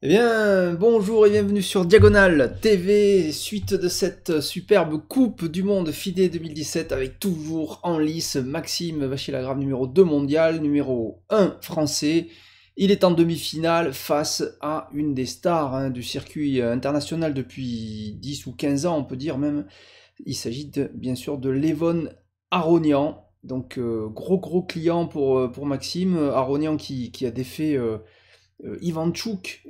Eh bien, bonjour et bienvenue sur Diagonale TV, suite de cette superbe Coupe du Monde FIDE 2017 avec toujours en lice Maxime Vachier-Lagrave, numéro 2 mondial, numéro 1 français. Il est en demi-finale face à une des stars du circuit international depuis 10 ou 15 ans, on peut dire même. Il s'agit bien sûr de Levon Aronian, donc gros client pour Maxime. Aronian qui a défait... Ivanchuk,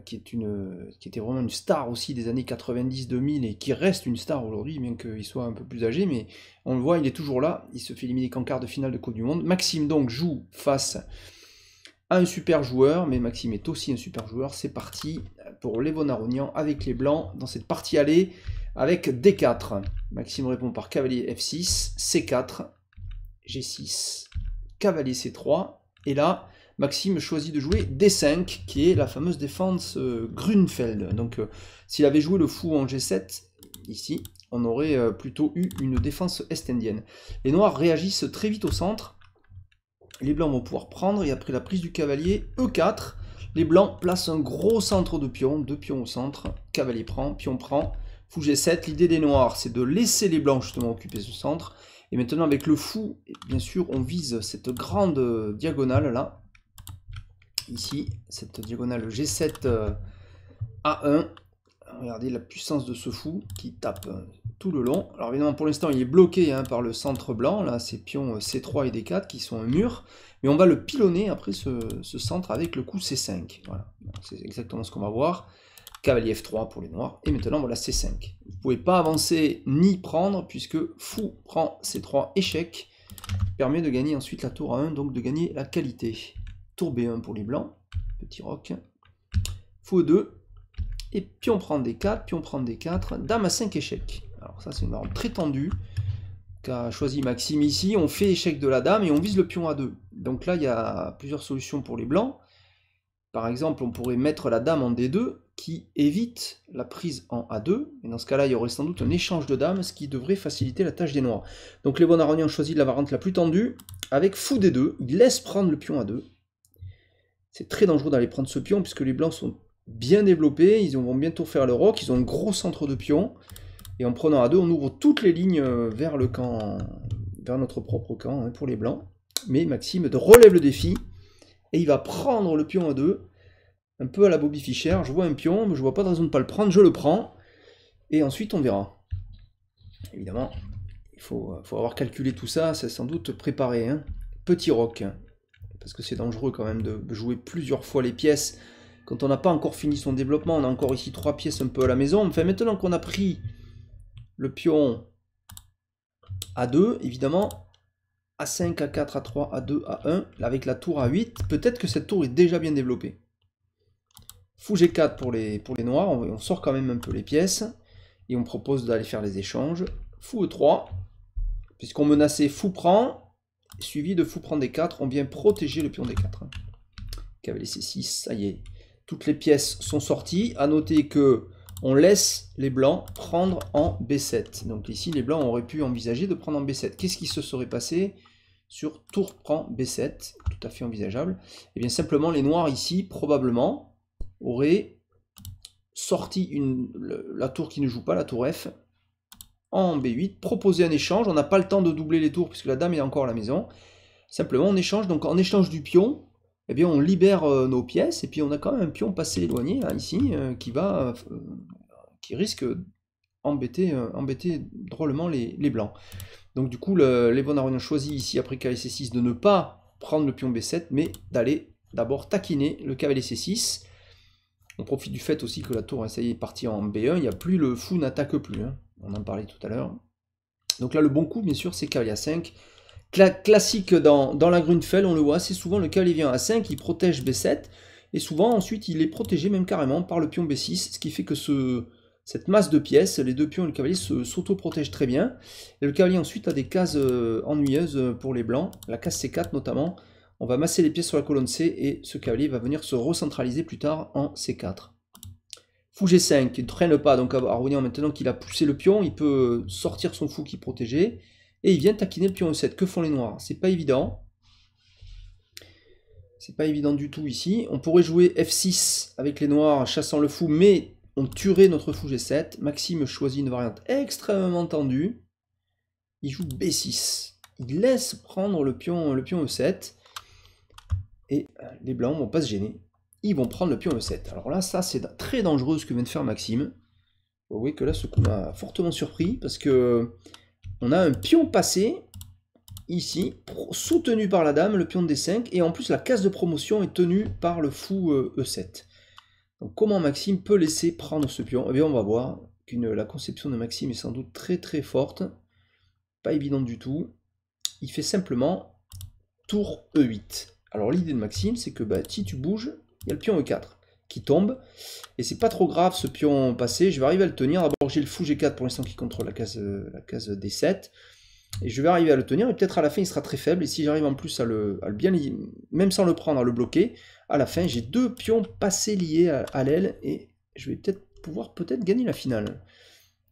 qui était vraiment une star aussi des années 90-2000 et qui reste une star aujourd'hui, bien qu'il soit un peu plus âgé, mais on le voit, il est toujours là, il se fait éliminer qu'en quart de finale de Coupe du Monde. Maxime donc joue face à un super joueur, mais Maxime est aussi un super joueur. C'est parti pour Levon Aronian avec les Blancs dans cette partie allée avec D4. Maxime répond par cavalier F6, C4, G6, cavalier C3, et là... Maxime choisit de jouer D5, qui est la fameuse défense Grunfeld. Donc s'il avait joué le fou en G7, ici, on aurait plutôt eu une défense est-indienne. Les noirs réagissent très vite au centre. Les blancs vont pouvoir prendre, et après la prise du cavalier, E4, les blancs placent un gros centre de pions, deux pions au centre, cavalier prend, pion prend, fou G7. L'idée des noirs, c'est de laisser les blancs justement occuper ce centre. Et maintenant avec le fou, bien sûr, on vise cette grande diagonale là. Ici, cette diagonale G7 A1. Regardez la puissance de ce fou qui tape tout le long. Alors évidemment, pour l'instant, il est bloqué par le centre blanc. Là, ces pions C3 et D4 qui sont un mur. Mais on va le pilonner après ce centre avec le coup C5. Voilà, c'est exactement ce qu'on va voir. Cavalier F3 pour les noirs. Et maintenant, voilà C5. Vous ne pouvez pas avancer ni prendre puisque fou prend C3, échec. Permet de gagner ensuite la tour A1, donc de gagner la qualité. Tour B1 pour les blancs, petit roc, fou E2, et pion prend D4, pion prend D4, dame à 5 échecs. Alors ça c'est une arme très tendue qu'a choisi Maxime ici. On fait échec de la dame et on vise le pion A2. Donc là il y a plusieurs solutions pour les blancs. Par exemple, on pourrait mettre la dame en D2 qui évite la prise en A2. Et dans ce cas-là, il y aurait sans doute un échange de dames, ce qui devrait faciliter la tâche des noirs. Donc Levon Aronian choisit la variante la plus tendue avec fou D2. Il laisse prendre le pion A2. C'est très dangereux d'aller prendre ce pion puisque les blancs sont bien développés, ils vont bientôt faire le roc, ils ont un gros centre de pion. Et en prenant A2, on ouvre toutes les lignes vers le camp, vers notre propre camp pour les blancs. Mais Maxime relève le défi et il va prendre le pion A2, un peu à la Bobby Fischer. Je vois un pion, mais je vois pas de raison de ne pas le prendre, je le prends. Et ensuite on verra. Évidemment, il faut avoir calculé tout ça, c'est sans doute préparé. Petit roc. Parce que c'est dangereux quand même de jouer plusieurs fois les pièces. Quand on n'a pas encore fini son développement, on a encore ici 3 pièces un peu à la maison. Enfin, maintenant qu'on a pris le pion A2, évidemment, A5, A4, A3, A2, A1, avec la tour A8, peut-être que cette tour est déjà bien développée. Fou G4 pour les noirs, on sort quand même un peu les pièces, et on propose d'aller faire les échanges. Fou E3, puisqu'on menaçait fou prend, suivi de fou prend D4, on vient protéger le pion D4. Cavalier C6, ça y est, toutes les pièces sont sorties. À noter que on laisse les blancs prendre en B7. Donc ici, les blancs auraient pu envisager de prendre en B7. Qu'est-ce qui se serait passé sur tour prend B7? Tout à fait envisageable. Et bien simplement, les noirs ici, probablement, auraient sorti la tour qui ne joue pas, la tour F, en B8, proposer un échange. On n'a pas le temps de doubler les tours puisque la dame est encore à la maison. Simplement, on échange. Donc en échange du pion, eh bien, on libère nos pièces, et puis on a quand même un pion passé éloigné, là, ici, qui risque d'embêter drôlement les blancs. Donc du coup, Levon Aronian choisit ici, après cavalier C6, de ne pas prendre le pion B7, mais d'aller d'abord taquiner le cavalier C6. On profite du fait aussi que la tour, ça y est, partie en B1, il n'y a plus, le fou n'attaque plus, on en parlait tout à l'heure. Donc là, le bon coup, bien sûr, c'est cavalier A5. Classique dans la Grunfeld, on le voit assez souvent, le cavalier vient à 5, il protège B7, et souvent ensuite il est protégé même carrément par le pion B6, ce qui fait que cette masse de pièces, les deux pions et le cavalier s'auto-protègent très bien. Et le cavalier ensuite a des cases ennuyeuses pour les blancs, la case C4 notamment. On va masser les pièces sur la colonne C, et ce cavalier va venir se recentraliser plus tard en C4. Fou G5, il ne traîne pas, donc Aronian, maintenant qu'il a poussé le pion, il peut sortir son fou qui est protégé. Et il vient taquiner le pion E7. Que font les noirs? C'est pas évident. C'est pas évident du tout ici. On pourrait jouer F6 avec les noirs, chassant le fou, mais on tuerait notre fou G7. Maxime choisit une variante extrêmement tendue. Il joue B6. Il laisse prendre le pion E7. Et les blancs vont pas se gêner. Ils vont prendre le pion E7. Alors là, ça c'est très dangereux ce que vient de faire Maxime. Vous voyez que là, ce coup m'a fortement surpris parce que on a un pion passé ici, soutenu par la dame, le pion de D5, et en plus la case de promotion est tenue par le fou E7. Donc comment Maxime peut laisser prendre ce pion? Eh bien on va voir que la conception de Maxime est sans doute très très forte, pas évidente du tout. Il fait simplement tour E8. Alors l'idée de Maxime, c'est que si tu bouges, il y a le pion E4 qui tombe, et c'est pas trop grave ce pion passé, je vais arriver à le tenir. D'abord j'ai le fou G4 pour l'instant qui contrôle la case D7, et je vais arriver à le tenir, et peut-être à la fin il sera très faible, et si j'arrive en plus à le bien, même sans le prendre, à le bloquer, à la fin j'ai deux pions passés liés à l'aile, et je vais peut-être pouvoir gagner la finale.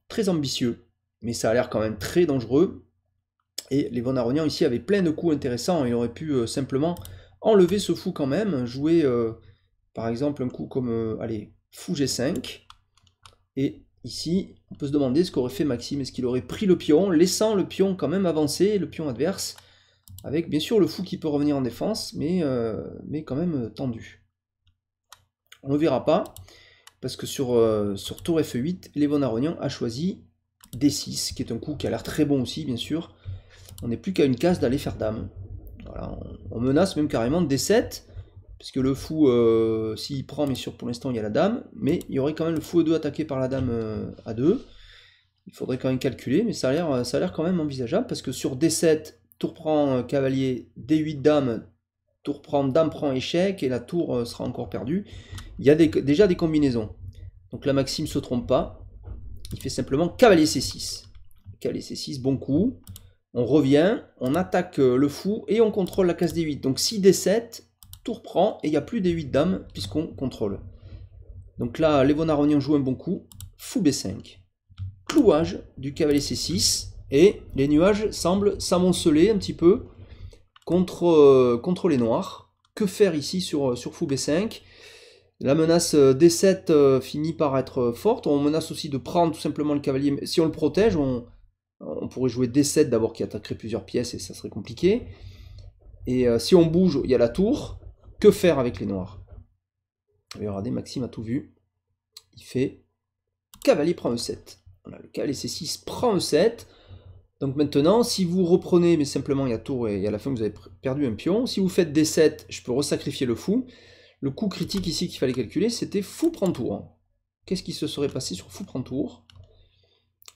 Très ambitieux, mais ça a l'air quand même très dangereux, et les von Aronian ici avaient plein de coups intéressants, il aurait pu simplement enlever ce fou quand même, jouer par exemple un coup comme, allez, fou G5, et ici, on peut se demander ce qu'aurait fait Maxime. Est-ce qu'il aurait pris le pion, laissant le pion quand même avancer, le pion adverse, avec bien sûr le fou qui peut revenir en défense, mais quand même tendu. On ne le verra pas, parce que sur tour F8, les von Aronian a choisi D6, qui est un coup qui a l'air très bon aussi, bien sûr. On n'est plus qu'à une case d'aller faire dame. Voilà, on menace même carrément D7, puisque le fou, s'il prend, bien sûr, pour l'instant, il y a la dame, mais il y aurait quand même le fou E2 attaqué par la dame A2. Il faudrait quand même calculer, mais ça a l'air quand même envisageable, parce que sur D7, tour prend cavalier, D8 dame, tour prend dame prend échec, et la tour sera encore perdue. Il y a déjà des combinaisons. Donc là, Maxime ne se trompe pas. Il fait simplement cavalier C6. Cavalier C6, bon coup. On revient, on attaque le fou, et on contrôle la case D8. Donc si D7... tour prend, et il n'y a plus des 8 dames, puisqu'on contrôle. Donc là, les von Aronian jouent un bon coup, fou B5. Clouage du cavalier C6, et les nuages semblent s'amonceler un petit peu contre les noirs. Que faire ici sur fou B5? La menace D7 finit par être forte, on menace aussi de prendre tout simplement le cavalier. Si on le protège, on pourrait jouer D7 d'abord qui attaquerait plusieurs pièces, et ça serait compliqué. Et si on bouge, il y a la tour. Que faire avec les noirs? Et regardez, Maxime a tout vu. Il fait cavalier prend E7. Voilà, le cavalier C6 prend E7. Donc maintenant, si vous reprenez, mais simplement il y a tour et à la fin vous avez perdu un pion. Si vous faites D7, je peux resacrifier le fou. Le coup critique ici qu'il fallait calculer, c'était fou prend tour. Qu'est-ce qui se serait passé sur fou prend tour?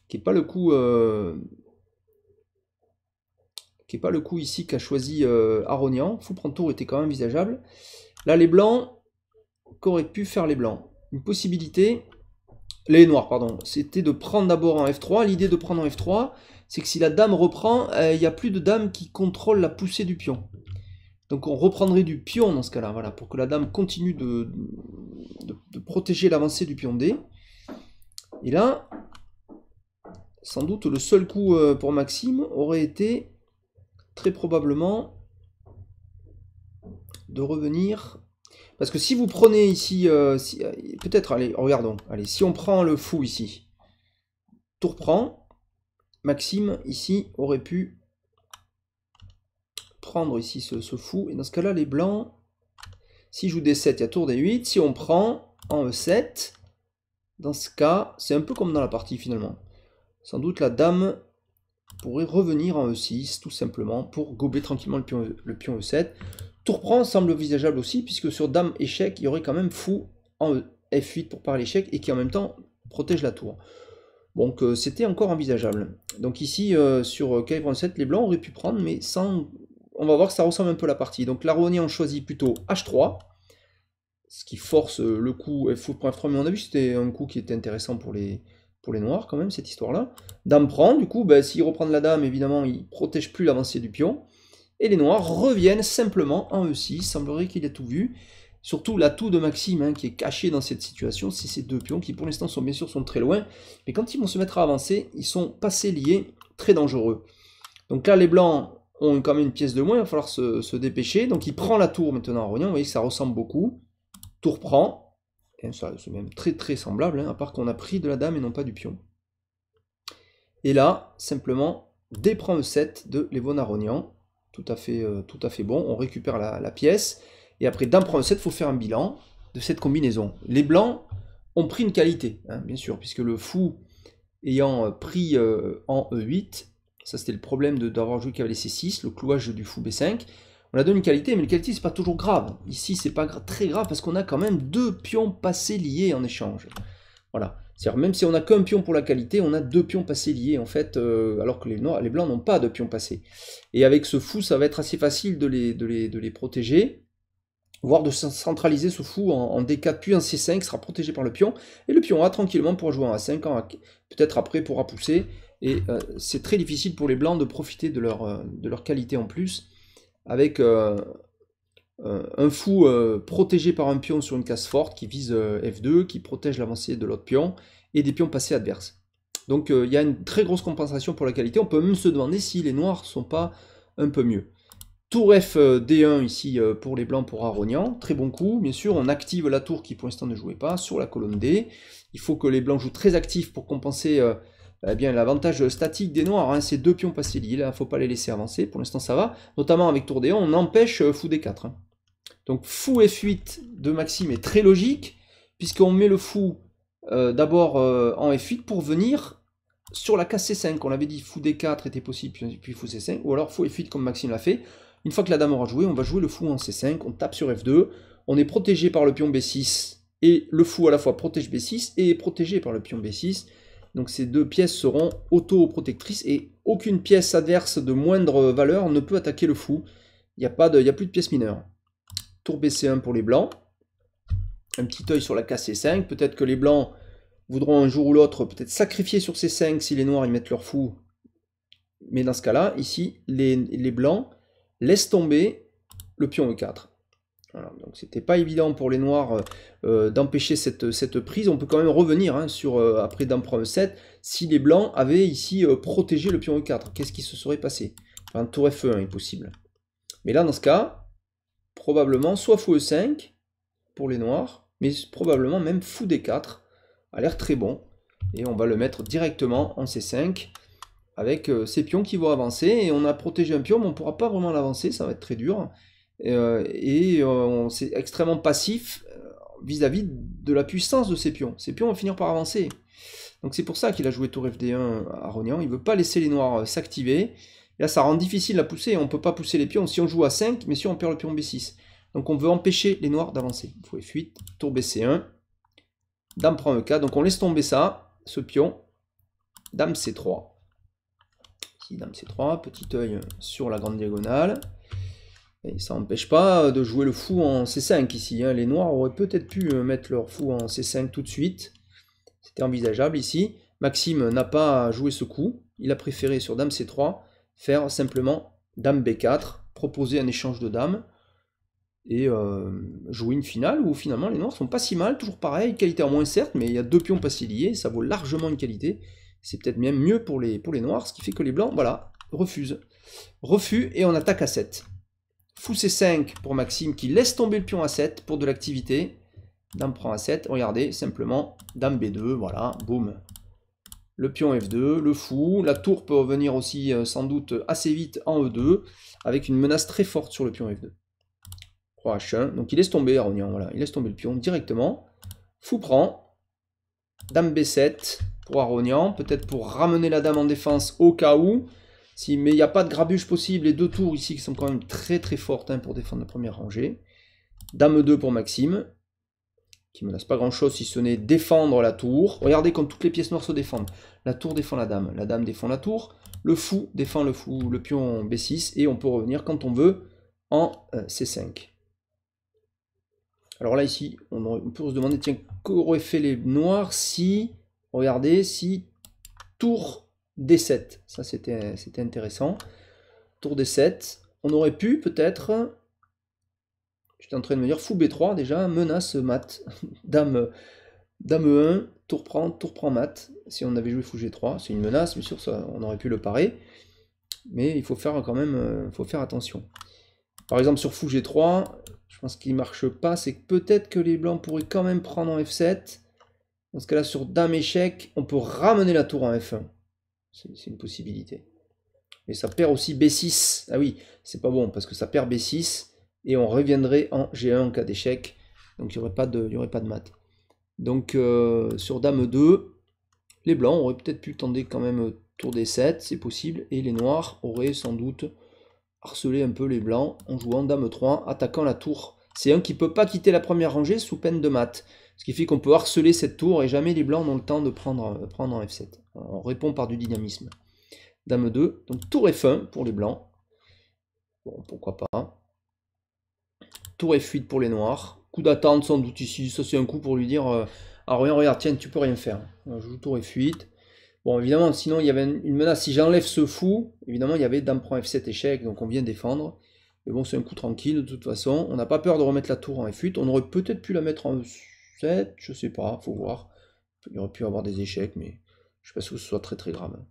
Qui n'est pas le coup... qui n'est pas le coup ici qu'a choisi Aronian. Fou prend tour était quand même envisageable. Là, les blancs, qu'auraient pu faire les blancs? Une possibilité, les noirs, pardon, c'était de prendre d'abord en F3. L'idée de prendre en F3, c'est que si la dame reprend, il n'y a plus de dame qui contrôle la poussée du pion. Donc on reprendrait du pion dans ce cas-là, voilà, pour que la dame continue de protéger l'avancée du pion D. Et là, sans doute, le seul coup pour Maxime aurait été très probablement de revenir, parce que si vous prenez ici, peut-être, allez, regardons, allez, si on prend le fou ici, tour prend, Maxime ici aurait pu prendre ici ce fou, et dans ce cas-là, les blancs, s'ils jouent D7, il y a tour D8, si on prend en E7, dans ce cas, c'est un peu comme dans la partie finalement, sans doute la dame pourrait revenir en E6, tout simplement, pour gober tranquillement le pion E7. Tour prend semble envisageable aussi, puisque sur dame échec, il y aurait quand même fou en F8 pour parer l'échec, et qui en même temps protège la tour. Donc c'était encore envisageable. Donc ici, sur cavalier prend 7, les blancs auraient pu prendre, mais sans... On va voir que ça ressemble un peu à la partie. Donc l'Aronian choisit plutôt H3, ce qui force le coup fou prend F3, mais on a vu que c'était un coup qui était intéressant pour les noirs quand même, cette histoire-là. Dame prend, du coup, s'il reprend la dame, évidemment, il ne protège plus l'avancée du pion. Et les noirs reviennent simplement en E6, semblerait qu'il ait tout vu. Surtout l'atout de Maxime, qui est caché dans cette situation, c'est ces deux pions qui pour l'instant sont bien sûr très loin. Mais quand ils vont se mettre à avancer, ils sont passés liés, très dangereux. Donc là, les blancs ont quand même une pièce de moins, il va falloir se dépêcher. Donc il prend la tour maintenant à Rognan, vous voyez que ça ressemble beaucoup. Tour prend, et ça c'est même très très semblable, hein, à part qu'on a pris de la dame et non pas du pion. Et là, simplement, dé prend E7 de Levon à Rognan, tout à fait bon, on récupère la pièce, et après dame prend E7, il faut faire un bilan de cette combinaison. Les blancs ont pris une qualité, hein, bien sûr, puisque le fou ayant pris en E8, ça c'était le problème d'avoir joué cavalier C6, le clouage du fou B5, on a donné une qualité, mais une qualité c'est pas toujours grave. Ici c'est pas très grave parce qu'on a quand même 2 pions passés liés en échange. Voilà. C'est-à-dire même si on n'a qu'un pion pour la qualité, on a 2 pions passés liés en fait, alors que les blancs n'ont pas de pions passés. Et avec ce fou, ça va être assez facile de les protéger, voire de centraliser ce fou en D4 puis en C5, sera protégé par le pion, et le pion A tranquillement pourra jouer en A5, peut-être après pourra pousser, et c'est très difficile pour les blancs de profiter de leur qualité en plus, avec un fou protégé par un pion sur une case forte qui vise F2, qui protège l'avancée de l'autre pion, et des pions passés adverses. Donc il y a une très grosse compensation pour la qualité, on peut même se demander si les noirs ne sont pas un peu mieux. Tour F D1 ici pour les blancs pour Aronian, très bon coup, bien sûr, on active la tour qui pour l'instant ne jouait pas sur la colonne D. Il faut que les blancs jouent très actifs pour compenser eh bien l'avantage statique des noirs, hein, ces 2 pions passés liés, là, il ne faut pas les laisser avancer, pour l'instant ça va, notamment avec tour D1, on empêche fou D4. Hein. Donc fou F8 de Maxime est très logique, puisqu'on met le fou d'abord en F8 pour venir sur la case C5, on l'avait dit, fou D4 était possible, puis fou C5, ou alors fou F8 comme Maxime l'a fait. Une fois que la dame aura joué, on va jouer le fou en C5, on tape sur F2, on est protégé par le pion B6, et le fou à la fois protège B6 et est protégé par le pion B6. Donc ces 2 pièces seront auto-protectrices, et aucune pièce adverse de moindre valeur ne peut attaquer le fou. Il n'y a plus de pièces mineures. Tour BC1 pour les blancs. Un petit œil sur la case C5, peut-être que les blancs voudront un jour ou l'autre peut-être sacrifier sur C5 si les noirs y mettent leur fou. Mais dans ce cas-là, ici, les blancs laissent tomber le pion E4. Voilà, donc c'était pas évident pour les noirs d'empêcher cette prise. On peut quand même revenir hein, sur après dame prend E7, si les blancs avaient ici protégé le pion E4. Qu'est-ce qui se serait passé? Enfin, tour Fe1 est possible. Mais là, dans ce cas, probablement soit fou E5 pour les noirs, mais probablement même fou D4 a l'air très bon. Et on va le mettre directement en C5 avec ces pions qui vont avancer. Et on a protégé un pion, mais on ne pourra pas vraiment l'avancer, ça va être très dur. C'est extrêmement passif vis-à-vis de la puissance de ces pions. Ces pions vont finir par avancer. Donc c'est pour ça qu'il a joué tour FD1 à Rognan. Il ne veut pas laisser les noirs s'activer. Là, ça rend difficile à pousser. On ne peut pas pousser les pions si on joue à 5, mais si on perd le pion B6. Donc on veut empêcher les noirs d'avancer. Il faut F8, tour BC1, dame prend E4. Donc on laisse tomber ça, ce pion. Dame C3. Ici, dame C3, petit œil sur la grande diagonale. Et ça n'empêche pas de jouer le fou en C5 ici. Hein. Les noirs auraient peut-être pu mettre leur fou en C5 tout de suite. C'était envisageable ici. Maxime n'a pas joué ce coup. Il a préféré sur dame C3 faire simplement dame B4, proposer un échange de dames et jouer une finale où finalement les noirs sont pas si mal, toujours pareil, qualité en moins certes, mais il y a 2 pions passés liés, ça vaut largement une qualité. C'est peut-être même mieux pour les noirs, ce qui fait que les blancs, voilà, refusent. Refus et on attaque à 7. Fou C5 pour Maxime qui laisse tomber le pion A7 pour de l'activité. Dame prend A7, regardez, simplement, dame B2, voilà, boum. Le pion F2, le fou, la tour peut revenir aussi sans doute assez vite en E2, avec une menace très forte sur le pion F2. Roi H1, donc il laisse tomber Aronian, voilà, il laisse tomber le pion directement. Fou prend, dame B7 pour Aronian, peut-être pour ramener la dame en défense au cas où. Mais il n'y a pas de grabuge possible, les 2 tours ici qui sont quand même très très fortes hein, pour défendre la première rangée. Dame 2 pour Maxime, qui ne menace pas grand chose si ce n'est défendre la tour. Regardez comme toutes les pièces noires se défendent. La tour défend la dame défend la tour, le fou défend le pion B6, et on peut revenir quand on veut en C5. Alors là ici, on peut se demander, tiens, qu'auraient fait les noirs si, regardez, si tour D7, ça c'était intéressant. Tour D7, on aurait pu peut-être, j'étais en train de me dire fou B3 déjà, menace mat, dame E1, tour prend mat, si on avait joué fou G3, c'est une menace, bien sûr, ça, on aurait pu le parer. mais il faut faire quand même faut faire attention. Par exemple, sur fou G3, je pense qu'il ne marche pas, c'est que peut-être que les blancs pourraient quand même prendre en F7. Dans ce cas-là, sur dame échec, on peut ramener la tour en F1. C'est une possibilité. Mais ça perd aussi B6. Ah oui, c'est pas bon, parce que ça perd B6, et on reviendrait en G1 en cas d'échec. Donc il n'y aurait pas de mat. Donc sur dame 2, les blancs auraient peut-être pu tenter quand même tour D7, c'est possible, et les noirs auraient sans doute harceler un peu les blancs en jouant dame 3, attaquant la tour. C'est un qui ne peut pas quitter la première rangée sous peine de mat. Ce qui fait qu'on peut harceler cette tour et jamais les blancs n'ont le temps de prendre en F7. On répond par du dynamisme. Dame 2, donc tour F1 pour les blancs. Bon, pourquoi pas. Tour F8 pour les noirs. Coup d'attente sans doute ici. Ça c'est un coup pour lui dire ah regarde, tiens, tu peux rien faire. Je joue tour F8. Bon, évidemment, sinon, il y avait une menace. Si j'enlève ce fou, évidemment, il y avait dame prend F7 échec, donc on vient défendre. Mais bon, c'est un coup tranquille, de toute façon. On n'a pas peur de remettre la tour en F8. On aurait peut-être pu la mettre en E7, je sais pas, faut voir. Il aurait pu avoir des échecs, mais je ne sais pas si ce soit très très grave.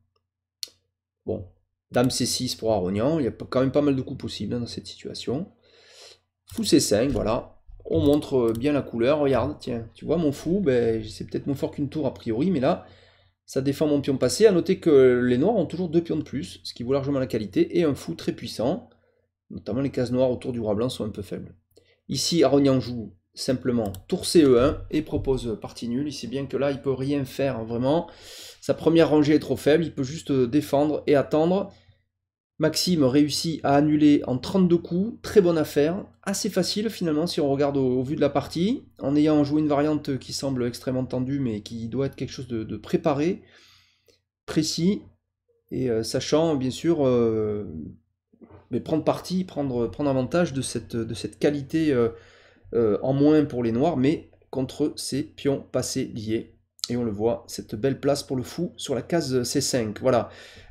Bon, dame C6 pour Aronian. Il y a quand même pas mal de coups possibles dans cette situation. Fou C5, voilà. On montre bien la couleur. Regarde, tiens, tu vois mon fou, ben, c'est peut-être moins fort qu'une tour a priori, mais là... ça défend mon pion passé. À noter que les noirs ont toujours 2 pions de plus, ce qui vaut largement la qualité, et un fou très puissant. Notamment les cases noires autour du roi blanc sont un peu faibles. Ici, Aronian joue simplement tour CE1 et propose partie nulle. Il sait bien que là, il peut rien faire, hein, vraiment. Sa première rangée est trop faible, il peut juste défendre et attendre. Maxime réussit à annuler en 32 coups, très bonne affaire, assez facile finalement si on regarde au vu de la partie, en ayant joué une variante qui semble extrêmement tendue mais qui doit être quelque chose de préparé, précis, et sachant bien sûr mais prendre parti, prendre avantage de cette qualité en moins pour les noirs, mais contre ces pions passés liés. Et on le voit, cette belle place pour le fou sur la case C5, voilà.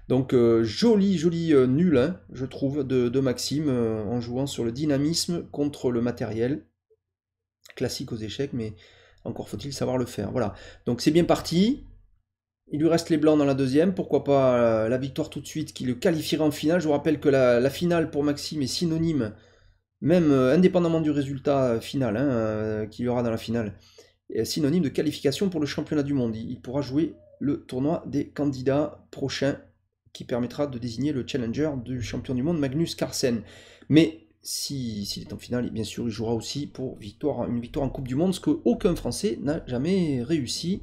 Donc joli nul, hein, je trouve, de Maxime, en jouant sur le dynamisme contre le matériel. Classique aux échecs, mais encore faut-il savoir le faire. Voilà, donc c'est bien parti. Il lui reste les blancs dans la deuxième, pourquoi pas la victoire tout de suite qui le qualifierait en finale. Je vous rappelle que la finale pour Maxime est synonyme, même indépendamment du résultat final qu'il y aura dans la finale, est synonyme de qualification pour le championnat du monde. Il pourra jouer le tournoi des candidats prochains qui permettra de désigner le challenger du champion du monde Magnus Carlsen. Mais s'il est en finale, bien sûr, il jouera aussi pour une victoire en Coupe du Monde, ce qu'aucun Français n'a jamais réussi.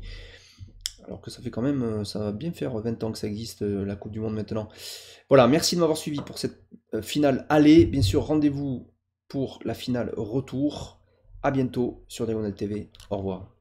Alors que ça fait quand même, ça va bien faire 20 ans que ça existe, la Coupe du Monde maintenant. Voilà, merci de m'avoir suivi pour cette finale aller. Bien sûr, rendez-vous pour la finale retour. À bientôt sur Diagonale TV. Au revoir.